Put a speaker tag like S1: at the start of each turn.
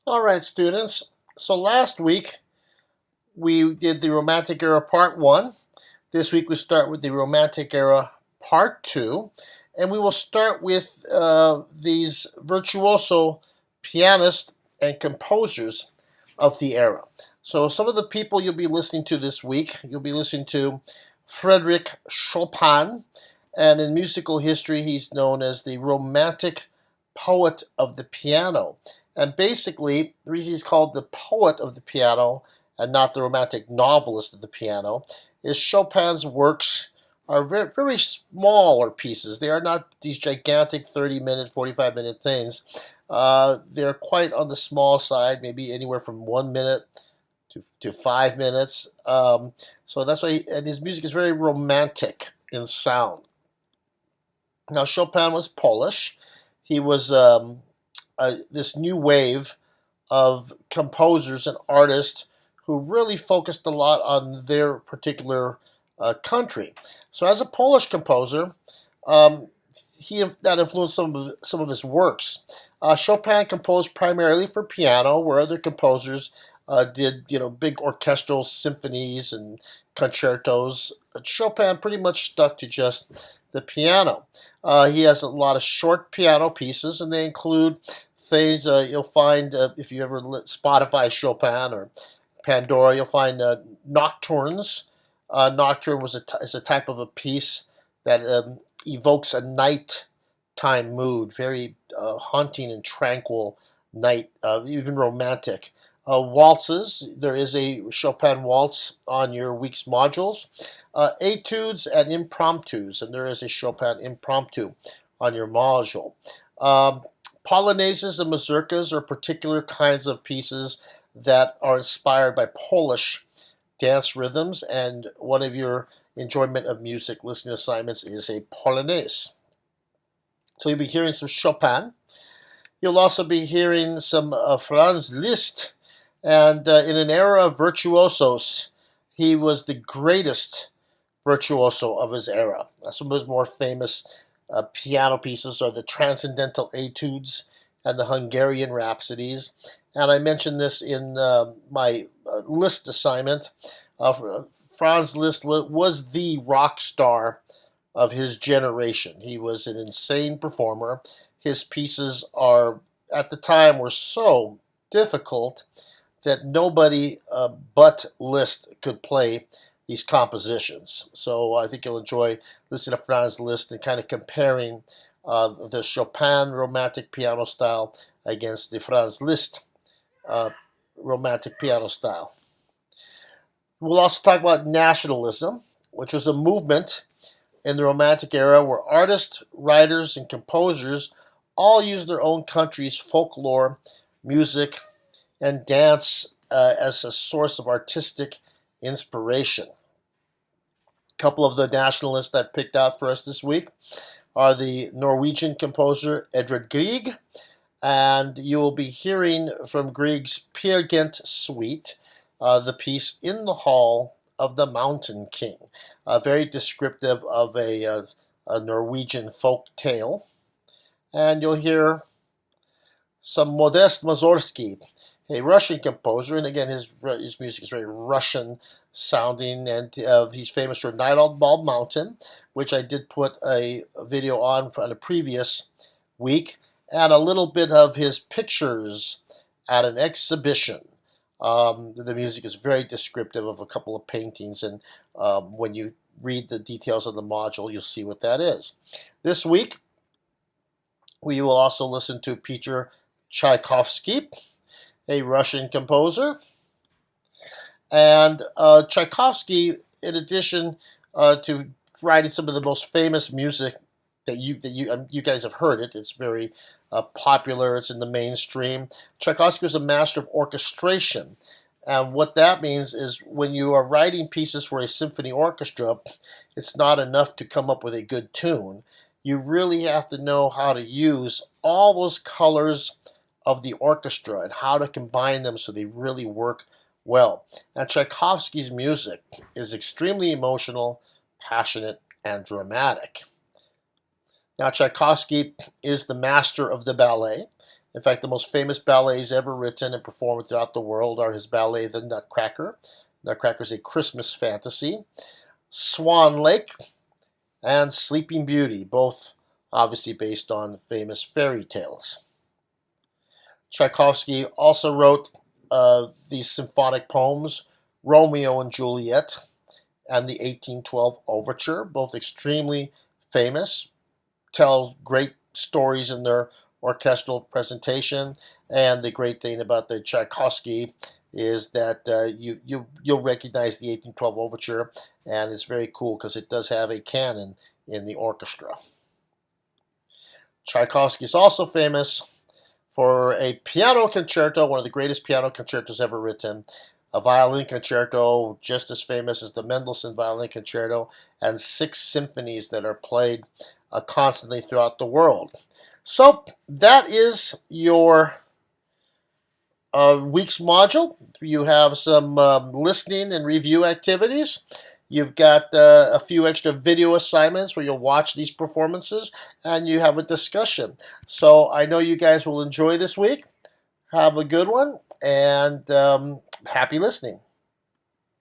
S1: All right, students. So last week we did the Romantic Era Part 1. This week we start with the Romantic Era Part 2. And we will start with these virtuoso pianists and composers of the era. So some of the people you'll be listening to this week, you'll be listening to Frédéric Chopin. And in musical history, he's known as the Romantic poet of the piano. And basically, the reason he's called the poet of the piano and not the romantic novelist of the piano is Chopin's works are very, very smaller pieces. They are not these gigantic 30-minute, 45-minute things. They're quite on the small side, maybe anywhere from 1 minute to 5 minutes. So that's why, and his music is very romantic in sound. Now, Chopin was Polish. He was this new wave of composers and artists who really focused a lot on their particular country. So, as a Polish composer, that influenced some of his works. Chopin composed primarily for piano, where other composers did big orchestral symphonies and concertos. Chopin pretty much stuck to just the piano. He has a lot of short piano pieces, and they include things you'll find if you ever Spotify Chopin or Pandora. You'll find nocturnes. Nocturne is a type of a piece that evokes a nighttime mood, very haunting and tranquil night, even romantic. Waltzes. There is a Chopin waltz on your week's modules. Etudes and impromptus, and there is a Chopin impromptu on your module. Polonaises and mazurkas are particular kinds of pieces that are inspired by Polish dance rhythms, and one of your enjoyment of music listening assignments is a polonaise. So you'll be hearing some Chopin. You'll also be hearing some Franz Liszt, and in an era of virtuosos, he was the greatest virtuoso of his era. Some of his more famous piano pieces are the Transcendental Etudes and the Hungarian Rhapsodies. And I mentioned this in my Liszt assignment. Franz Liszt was the rock star of his generation. He was an insane performer. His pieces at the time, were so difficult that nobody but Liszt could play these compositions. So I think you'll enjoy listening to Franz Liszt and kind of comparing the Chopin romantic piano style against the Franz Liszt romantic piano style. We'll also talk about nationalism, which was a movement in the Romantic era where artists, writers, and composers all used their own country's folklore, music, and dance as a source of artistic inspiration. A couple of the nationalists I've picked out for us this week are the Norwegian composer Edvard Grieg, and you will be hearing from Grieg's Peer Gynt Suite, the piece In the Hall of the Mountain King, very descriptive of a Norwegian folk tale. And you'll hear some Modest Mussorgsky, a Russian composer, and again, his music is very Russian sounding, and he's famous for Night on Bald Mountain, which I did put a video on a previous week, and a little bit of his pictures at an exhibition. The music is very descriptive of a couple of paintings, and when you read the details of the module, you'll see what that is. This week, we will also listen to Peter Tchaikovsky, a Russian composer. And Tchaikovsky, in addition to writing some of the most famous music that you guys have heard it's very popular, it's in the mainstream. Tchaikovsky was a master of orchestration. And what that means is when you are writing pieces for a symphony orchestra, it's not enough to come up with a good tune. You really have to know how to use all those colors of the orchestra and how to combine them so they really work well. And Tchaikovsky's music is extremely emotional, passionate, and dramatic. Now, Tchaikovsky is the master of the ballet, In fact, the most famous ballets ever written and performed throughout the world are his ballet, The Nutcracker. Nutcracker is a Christmas fantasy. Swan Lake and Sleeping Beauty, both obviously based on famous fairy tales. Tchaikovsky also wrote these symphonic poems, Romeo and Juliet and the 1812 Overture, both extremely famous, tell great stories in their orchestral presentation. And the great thing about the Tchaikovsky is that you'll recognize the 1812 Overture, and it's very cool because it does have a canon in the orchestra. Tchaikovsky is also famous for a piano concerto, one of the greatest piano concertos ever written, a violin concerto just as famous as the Mendelssohn Violin Concerto, and 6 symphonies that are played constantly throughout the world. So that is your week's module. You have some listening and review activities. You've got a few extra video assignments where you'll watch these performances and you have a discussion. So I know you guys will enjoy this week. Have a good one and happy listening.